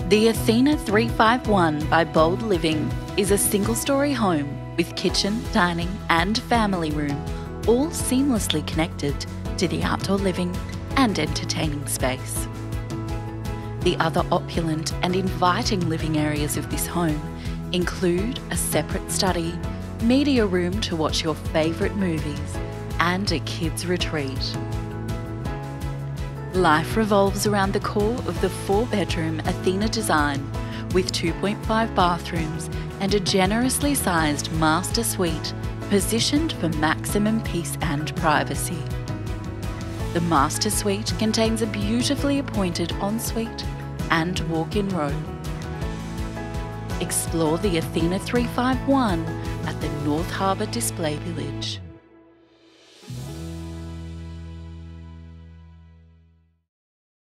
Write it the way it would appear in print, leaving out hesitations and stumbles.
The Athena 351 by Bold Living is a single-storey home with kitchen, dining and family room, all seamlessly connected to the outdoor living and entertaining space. The other opulent and inviting living areas of this home include a separate study, media room to watch your favourite movies, and a kids' retreat. Life revolves around the core of the 4-bedroom Athena design with 2.5 bathrooms and a generously sized master suite positioned for maximum peace and privacy. The master suite contains a beautifully appointed ensuite and walk-in room. Explore the Athena 351 at the North Harbour Display Village.